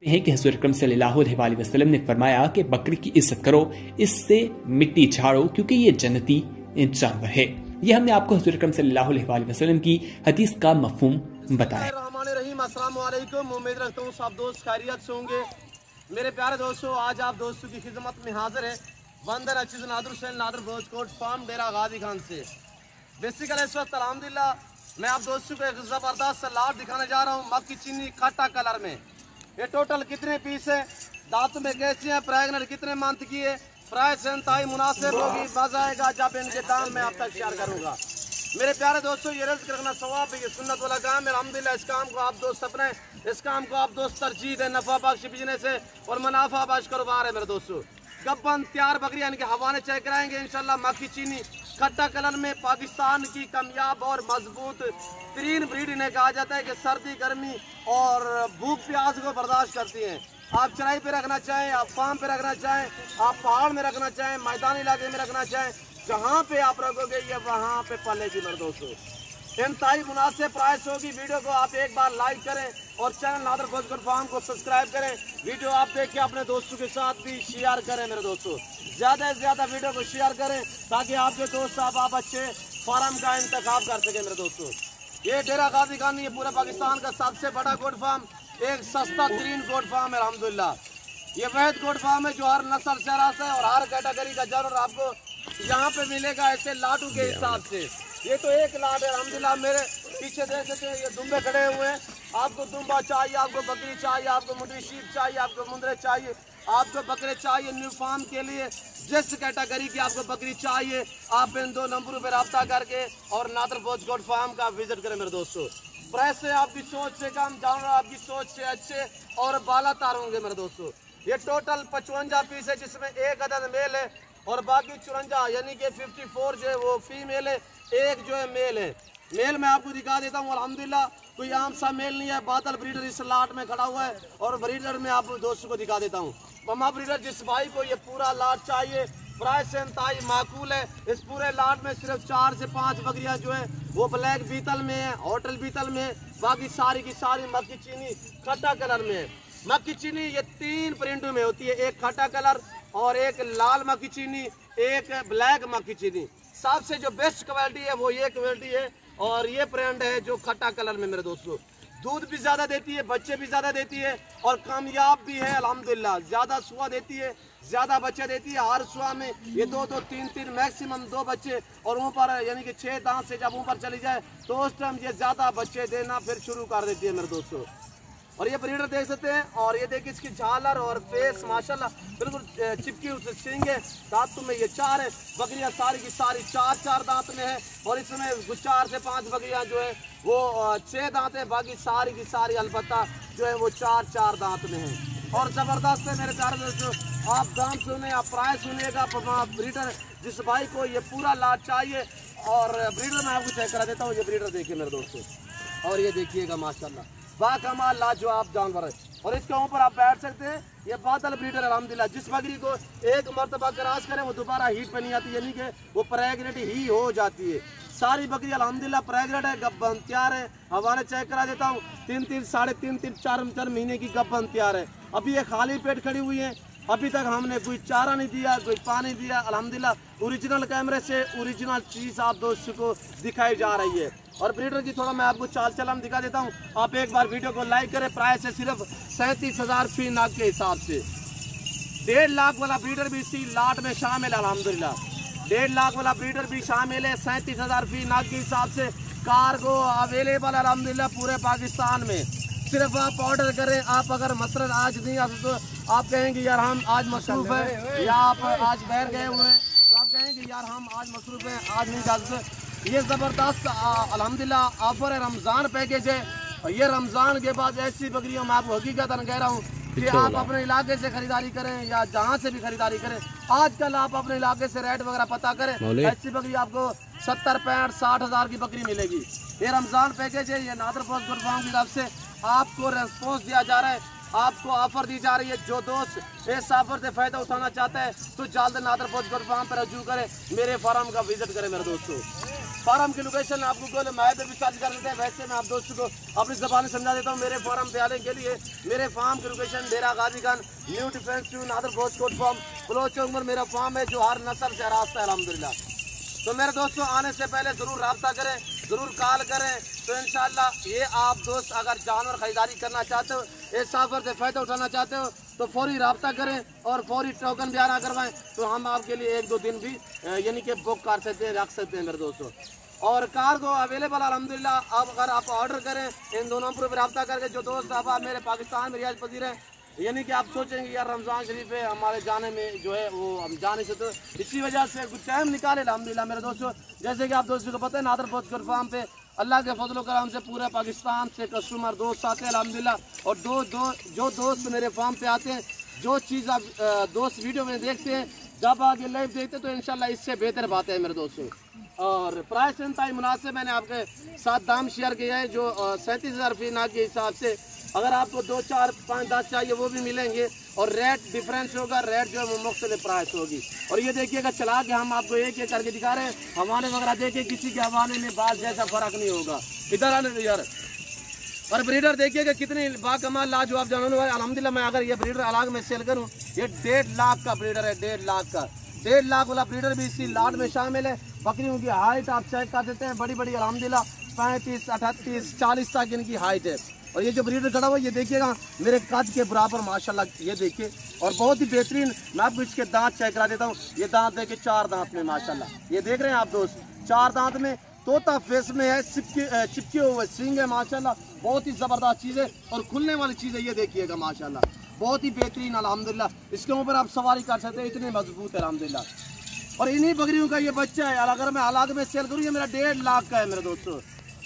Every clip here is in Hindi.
हैं कि हुज़ूर अकरम सल्लल्लाहु अलैहि वसल्लम ने फरमाया कि बकरी की इज्जत करो, इससे मिट्टी झाड़ो, क्योंकि ये जन्नती जानवर है। ये हमने आपको हुज़ूर अकरम सल्लल्लाहु अलैहि वसल्लम की हदीस का मफ़हूम बताया। अस्सलाम वालेकुम, उम्मीद रखता हूँ सब दोस्त खैरियत से होंगे। मेरे प्यारे दोस्तों, आज आप दोस्तों की खिदमत में हाजिर है बंदर अचीज़ नादर हुसैन नादर भोजकोट फार्म डेरा गाजी खान से। बेसिकली इस वक्त अल्हम्दुलिल्लाह मैं आप दोस्तों को एक ज़बरदस्त लाट दिखाने जा रहा हूँ मक्की चीनी खट्टा कलर में। ये टोटल कितने पीस है, दांतों में कैसे हैं, प्रेगनेंट कितने मंथ की है, प्राइस इंतहाई मुनासिब होगी, मजा आएगा जब इनके दाम मैं आप तक शेयर करूँगा। मेरे प्यारे दोस्तों, ये रिज़्क़ रखना सवाब है, ये सुन्नत वाला काम है। अल्हम्दुलिल्लाह इस काम को आप दोस्त अपने इस काम को आप दोस्त तरजीह दें। नफ़ा बख्श बिजनेस है और मुनाफा बख्श कारोबार है। मेरे दोस्तों, गब्बन तैयार बकरियाँ इनके हवाले चेक कराएंगे इंशाल्लाह। मक्की चीनी खट्टा कलर में पाकिस्तान की कामयाब और मजबूत तरीन ब्रीड इन्हें कहा जाता है कि सर्दी गर्मी और भूख प्यास को बर्दाश्त करती हैं। आप चराई पे रखना चाहें, आप फार्म पे रखना चाहें, आप पहाड़ में रखना चाहें, मैदानी इलाके में रखना चाहें, जहाँ पे आप रखोगे ये वहाँ पे पलेगी। मेरे दोस्तों, इंतहाई मुनासिब प्राइस होगी। वीडियो को आप एक बार लाइक करें और चैनल नादर भोजकोट फार्म को सब्सक्राइब करें। वीडियो आप देख के अपने दोस्तों के साथ भी शेयर करें। मेरे दोस्तों, ज़्यादा से ज़्यादा वीडियो को शेयर करें ताकि आपके दोस्त आप अच्छे फार्म का इंतखाब कर सकें। मेरे दोस्तों, ये डेरा गाजी खान ये पूरे पाकिस्तान का सबसे बड़ा गोट फार्म, एक सस्ता तरीन गोट फार्म है। अल्हम्दुलिल्लाह ये वैध गोट फार्म है जो हर नस्ल शहरा से और हर कैटेगरी का जानवर आपको यहाँ पे मिलेगा, ऐसे लाटू के हिसाब से। ये तो एक लाट है। अल्हम्दुलिल्लाह मेरे पीछे देख सकते हैं ये दुम्बे खड़े हुए हैं। आपको दुम्बा चाहिए, आपको बकरी चाहिए, आपको मुंडरी शीप चाहिए, आपको मुंदरे चाहिए, आपको बकरे चाहिए न्यू फार्म के लिए, जिस कैटेगरी की आपको बकरी चाहिए आप इन दो नंबरों पर रब्ता करके और नादर भोजकोट फार्म का विजिट करें। मेरे दोस्तों, प्राइस से आपकी सोच से कम, जानवर आपकी सोच से अच्छे और बाला तार होंगे। मेरे दोस्तों, ये टोटल 55 पीस है जिसमें एक अदद मेल है और बाकी 54 यानी कि 54 जो है वो फीमेल है, एक जो है मेल है। मेल मैं आपको दिखा देता हूँ। अल्हम्दुलिल्लाह कोई आम सा मेल नहीं है, बादल ब्रीडर इस लाट में खड़ा हुआ है और ब्रीडर में आप दोस्तों को दिखा देता हूँ। ममा ब्रीडर जिस भाई को ये पूरा लाट चाहिए, प्राइस इंतहाई माकूल है। इस पूरे लाट में सिर्फ 4 से 5 बकरियाँ जो है वो ब्लैक बीतल में है, होटल बीतल में है, बाकी सारी की सारी मक्की चीनी खट्टा कलर में है। मक्की चीनी ये 3 प्रिंटों में होती है, एक खट्टा कलर और एक लाल मक्की चीनी, एक ब्लैक मक्की चीनी। सबसे जो बेस्ट क्वालिटी है वो ये क्वालिटी है और ये ब्रांड है जो खट्टा कलर में। मेरे दोस्तों, दूध भी ज़्यादा देती है, बच्चे भी ज़्यादा देती है और कामयाब भी है। अल्हम्दुलिल्लाह ज़्यादा सुआ देती है, ज़्यादा बच्चे देती है। हर सुआ में ये 2-2, 3-3 मैक्सिमम 2 बच्चे और ऊपर यानी कि 6 दांत से जब ऊपर चली जाए तो उस टाइम ये ज़्यादा बच्चे देना फिर शुरू कर देती है। मेरे दोस्तों, और ये ब्रीडर देख सकते हैं और ये देखिए इसकी झालर और फेस माशाल्लाह बिल्कुल चिपकी उससे सींगे। दांतों में ये 4 है, बकरियां सारी की सारी 4-4 दांत में है और इसमें 4 से 5 बकरियां जो है वो 6 दांत है, बाकी सारी की सारी अलबत्ता जो है वो 4-4 दांत में है। और ज़बरदस्त है मेरे प्यारे दोस्तों, आप दाम सुने, आप प्राइस सुनिएगा। ब्रीडर जिस भाई को ये पूरा लाट चाहिए और ब्रीडर मैं आपको चेक करा देता हूँ। ये ब्रीडर देखिए मेरे दोस्तों, और ये देखिएगा माशाल्लाह बाकमाल लाजवाब जानवर है और इसके ऊपर आप बैठ सकते हैं। ये बादल ब्रीडर अल्हम्दुलिल्लाह जिस बकरी को एक मरतबा क्रॉस करें वो दोबारा हीट पे नहीं आती, यानी कि वो प्रेगनेंट ही हो जाती है। सारी बकरी अल्हम्दुलिल्लाह प्रेगनेंट है, गब्बन तैयार है। हवाले चेक करा देता हूँ, 3-3, 3.5, 4 महीने की गब्बन तैयार है। अभी ये खाली पेट खड़ी हुई है, अभी तक हमने कोई चारा नहीं दिया, कोई पानी दिया। अल्हम्दुलिल्लाह ओरिजिनल कैमरे से ओरिजिनल चीज़ आप दोस्तों को दिखाई जा रही है। और ब्रीडर की थोड़ा मैं आपको चाल चलन दिखा देता हूँ, आप एक बार वीडियो को लाइक करें। प्राइस है सिर्फ 37,000 फी नाग के हिसाब से। 1.5 लाख वाला ब्रीडर भी इसी लाट में शामिल है। अल्हम्दुलिल्लाह 1.5 लाख वाला ब्रीडर भी शामिल है 37,000 फी नाग के हिसाब से। कार्गो अवेलेबल है अल्हम्दुलिल्लाह पूरे पाकिस्तान में। सिर्फ आप ऑर्डर करें। आप अगर मसलन आज नहीं आ सकते तो आप कहेंगे यार हम आज मसरूफ़ है, या आप आज बाहर गए हुए हैं तो आप कहेंगे यार हम आज मसरूफ़ हैं, आज नहीं जा सकते। ये ज़बरदस्त अल्हम्दुलिल्लाह ऑफर है, रमज़ान पैकेज है। और ये रमज़ान के बाद ऐसी बकरियाँ मैं आपको हकीकतन कह रहा हूँ कि आप अपने इलाके से खरीदारी करें या जहाँ से भी खरीदारी करें। आजकल आप अपने इलाके से रेट वगैरह पता करें, ऐसी बकरी आपको 70, 65, 60 हज़ार की बकरी मिलेगी। ये रमज़ान पैकेज है, ये नादर भोजकोट फार्म की तरफ से आपको रेस्पॉन्स दिया जा रहा है, आपको ऑफर दी जा रही है। जो दोस्त इस ऑफर से फ़ायदा उठाना चाहता है तो जल्द नादर भोजकोट फार्म पर रजू करें, मेरे फार्म का विजिट करें। मेरे दोस्तों, फार्म की लोकेशन आपको गूगल मैप पे भी सर्च कर लेते हैं। वैसे मैं आप दोस्तों को अपनी ज़बान में समझा देता हूँ। मेरे फार्म पे आने के लिए मेरे फार्म की location Dera Ghazi Khan, new defence two नादर बोचकोट फार्म, बलोच चौक में मेरा फार्म है जो हर नस्ल से रास्ता है अल्हम्दुलिल्लाह। तो मेरे दोस्तों आने से पहले ज़रूर रब्ता करें, ज़रूर कॉल करें। तो इंशाल्लाह ये आप दोस्त अगर जानवर ख़रीदारी करना चाहते हो, इस ऑफर से फ़ायदा उठाना चाहते हो तो फौरी रब्ता करें और फौरी टोकन बयान करवाएं। तो हम आपके लिए 1-2 दिन भी यानी कि बुक कर सकते हैं, रख सकते हैं मेरे दोस्तों। और कार्गो अवेलेबल अल्हम्दुलिल्लाह। अब अगर आप ऑर्डर करें इन दोनों पर रब्ता करके, जो दोस्त अब मेरे पाकिस्तान में रियाज पजीर हैं, यानी कि आप सोचेंगे यार रमज़ान शरीफ है हमारे जाने में जो है वो हम जा नहीं सकते, इसी वजह से कुछ टाइम निकाले अल्हम्दुलिल्लाह मेरे दोस्तों। जैसे कि आप दोस्तों को पता है नादर बोचकोट फार्म पे अल्लाह के फजल करम से पूरे पाकिस्तान से कस्टमर दोस्त आते हैं अल्हम्दुलिल्लाह। और जो दोस्त मेरे फार्म पे आते हैं, जो चीज़ आप दोस्त वीडियो में देखते हैं, जब आगे लाइव देखते हैं तो इंशाल्लाह इससे बेहतर बात है मेरे दोस्तों। और प्राइस इंतहाई मुनासिब मैंने आपके साथ दाम शेयर किया है, जो 37,000 फी नाक के हिसाब से। अगर आपको 2, 4, 5, 10 चाहिए वो भी मिलेंगे। और रेट डिफरेंस होगा, रेट जो है वो मुख्तलिफ प्राइस होगी। और ये देखिएगा चला के हम आपको एक एक करके दिखा रहे हैं, हवाले वगैरह देखिए किसी के हवाले में बात जैसा फ़र्क नहीं होगा। इधर आने यार। और ब्रीडर देखिएगा कितनी बाकमाल लाजवाब जानवर है अल्हम्दुलिल्लाह। मैं अगर ये ब्रीडर अलग में सेल करूँ, ये 1.5 लाख का ब्रीडर है, 1.5 लाख का। 1.5 लाख वाला ब्रीडर भी इसी लाट में शामिल है। बकरियों की हाइट आप चेक कर देते हैं, बड़ी बड़ी अल्हम्दुलिल्लाह 35, 38, 40 तक इनकी हाइट है। और ये जो ब्रीडर खड़ा हुआ ये देखिएगा मेरे कद के बराबर माशाल्लाह, ये देखिए। और बहुत ही बेहतरीन, मैं आपको इसके दांत चेक करा देता हूँ। ये दांत देखिए 4 दांत में माशाल्लाह, ये देख रहे हैं आप दोस्त, 4 दांत में, तोता फेस में है, चिपके हुए सींग है माशाल्लाह। बहुत ही ज़बरदस्त चीज़ है और खुलने वाली चीज़ है, ये देखिएगा माशाल्लाह, बहुत ही बेहतरीन अल्हम्दुलिल्लाह। इसके ऊपर आप सवारी कर सकते हैं, इतने मजबूत है अल्हम्दुलिल्लाह। और इन्हीं बकरियों का ये बच्चा है, अगर मैं अलग में सेल करूँ, ये मेरा 1.5 लाख का है मेरे दोस्तों।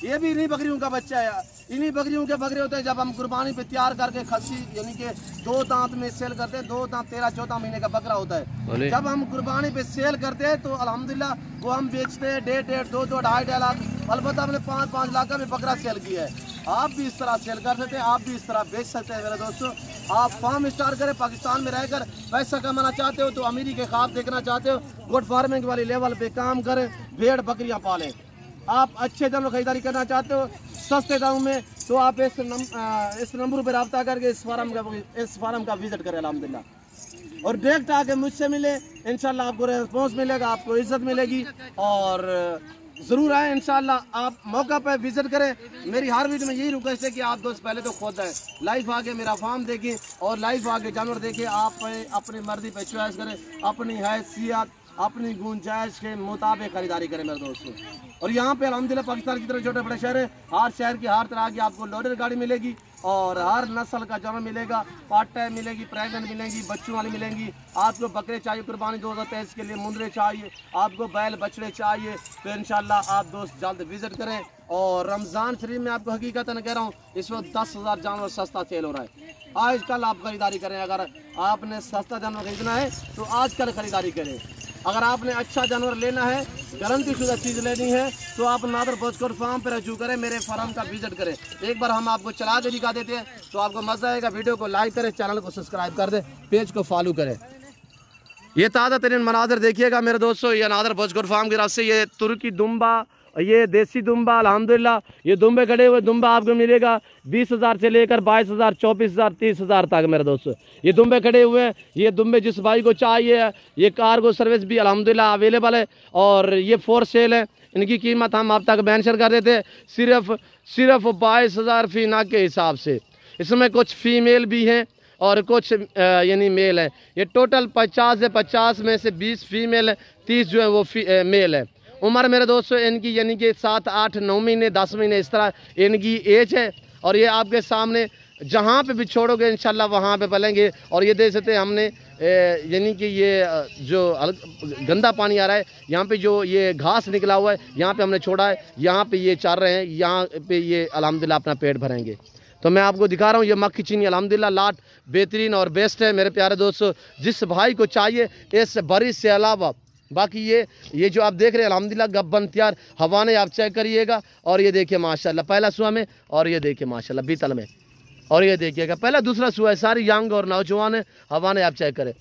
ये भी इन्हीं बकरियों का बच्चा है। इन्हीं बकरियों के बकरे होते हैं जब हम कुर्बानी पे तैयार करके खस्सी यानी कि 2 दांत में सेल करते हैं। 2 दांत 13-14 महीने का बकरा होता है। जब हम कुर्बानी पे सेल करते हैं तो अल्हम्दुलिल्लाह वो हम बेचते हैं 1.5, 2, 2.5 लाख। अलबत्ता हमने 5-5 लाख का भी बकरा सेल किया है। आप भी इस तरह सेल कर सकते हैं, आप भी इस तरह बेच सकते हैं मेरे दोस्तों। आप फार्म स्टार्ट करें, पाकिस्तान में रहकर पैसा कमाना चाहते हो तो अमीरी के ख्वाब देखना चाहते हो, गुड फार्मिंग वाली लेवल पे काम करें, भेड़ बकरियां पालें। आप अच्छे दाम में खरीदारी करना चाहते हो सस्ते दाम में, तो आप इस नंबर पर रब्ता करके इस फार्म का विजिट करें अल्हम्दुलिल्लाह। और डायरेक्ट आके मुझसे मिले, इंशाल्लाह आपको रिस्पॉन्स मिलेगा, आपको इज्जत मिलेगी। और ज़रूर आए इंशाल्लाह, आप मौका पर विजिट करें। मेरी हर वीडियो में यही रिक्वेस्ट है कि आप दोस्त पहले तो खुद आए, लाइव आके मेरा फार्म देखें और लाइव आके जानवर देखें। आप अपनी मर्जी पे चॉइस करें, अपनी हैसियत अपनी गुंजाइश के मुताबिक खरीदारी करें मेरे दोस्तों। और यहाँ पे अल्हम्दुलिल्लाह पाकिस्तान की तरह छोटे बड़े शहर है, हर शहर की हर तरह की आपको लोडर गाड़ी मिलेगी और हर नस्ल का जानवर मिलेगा। पार्ट टाइम मिलेगी, प्रेगनेंट मिलेंगी, बच्चों वाली मिलेंगी। आपको बकरे चाहिए कुर्बानी 2023 के लिए, मुंदरे चाहिए, आपको बैल बछड़े चाहिए, तो इंशाल्लाह आप दोस्त जल्द विजिट करें। और रमज़ान शरीफ में आपको हकीकतन कह रहा हूँ, इस वक्त 10,000 जानवर सस्ता सेल हो रहा है। आजकल आप खरीदारी करें, अगर आपने सस्ता जानवर खरीदना है तो आजकल खरीदारी करें। अगर आपने अच्छा जानवर लेना है, गारंटी शुदा चीज़ लेनी है, तो आप नादर बोचकोट फार्म पर रजू करें, मेरे फार्म का विजिट करें। एक बार हम आपको चला के दिखा देते हैं तो आपको मज़ा आएगा। वीडियो को लाइक करें, चैनल को सब्सक्राइब कर दें, पेज को फॉलो करें। ये ताज़ा तरीन मनाजर देखिएगा मेरे दोस्तों, ये नादर बोचकोट फार्म की तरफ से ये तुर्की दुम्बा, ये देसी दुम्बा अल्हम्दुलिल्लाह। ये दुम्बे खड़े हुए दुम्बा आपको मिलेगा 20,000 से लेकर 22,000, 24,000, 30,000 तक मेरे दोस्तों। ये दुम्बे खड़े हुए हैं। ये दुम्बे जिस भाई को चाहिए, ये कार्गो सर्विस भी अल्हम्दुलिल्लाह अवेलेबल है और ये फॉर सेल है। इनकी कीमत हम आप तक मेंशन कर देते हैं, सिर्फ 22,000 फी नाक के हिसाब से। इसमें कुछ फीमेल भी हैं और कुछ यानी मेल है। ये टोटल 50 है, 50 में से 20 फीमेल है, 30 जो है वो मेल है। उम्र मेरे दोस्तों इनकी यानी कि 7, 8, 9 महीने, 10 महीने इस तरह इनकी एज है। और ये आपके सामने जहाँ पे भी छोड़ोगे इंशाल्लाह वहाँ पे पलेंगे। और ये देख सकते हैं हमने यानी कि ये जो गंदा पानी आ रहा है, यहाँ पे जो ये घास निकला हुआ है, यहाँ पे हमने छोड़ा है, यहाँ पे ये चर रहे हैं, यहाँ पे ये अल्हम्दुलिल्लाह अपना पेट भरेंगे। तो मैं आपको दिखा रहा हूँ ये मक्खी चीनी अल्हम्दुलिल्लाह लाट बेहतरीन और बेस्ट है मेरे प्यारे दोस्तों। जिस भाई को चाहिए इस बरिश से अलावा बाकी ये जो आप देख रहे हैं अल्हम्दुलिल्लाह गब्बन तैयार हवाने आप चेक करिएगा। और ये देखिए माशाल्लाह पहला सुआ में, और ये देखिए माशाल्लाह बीतल में, और ये देखिएगा पहला दूसरा सुआ है, सारी यंग और नौजवान है, हवाने आप चेक करें।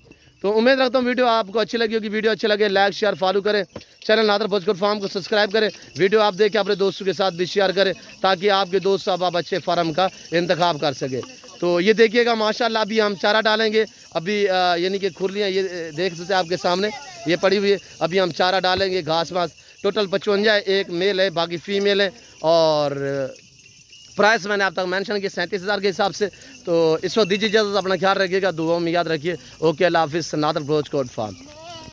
तो उम्मीद रखता हूँ वीडियो आपको अच्छी लगी होगी। वीडियो अच्छी लगे लाइक शेयर फॉलो करें, चैनल नादर भोजकोट फार्म को सब्सक्राइब करें। वीडियो आप देख के अपने दोस्तों के साथ भी शेयर करें ताकि आपके दोस्त आप अच्छे फार्म का इंतखाब कर सके। तो ये देखिएगा माशाल्लाह अभी हम चारा डालेंगे। अभी यानी कि खुरलियाँ ये देख सकते हैं आपके सामने ये पड़ी हुई है। अभी हम चारा डालेंगे, घास वास। टोटल 55 है, एक मेल है बाकी फीमेल है। और प्राइस मैंने आप तक मेंशन किया 37,000 के हिसाब से। तो इस वक्त दीजिए इजाज़त, अपना ख्याल रखिएगा, दुआओं में याद रखिए। ओके, अल्लाह हाफिज़। नादर भोजकोट फार्म।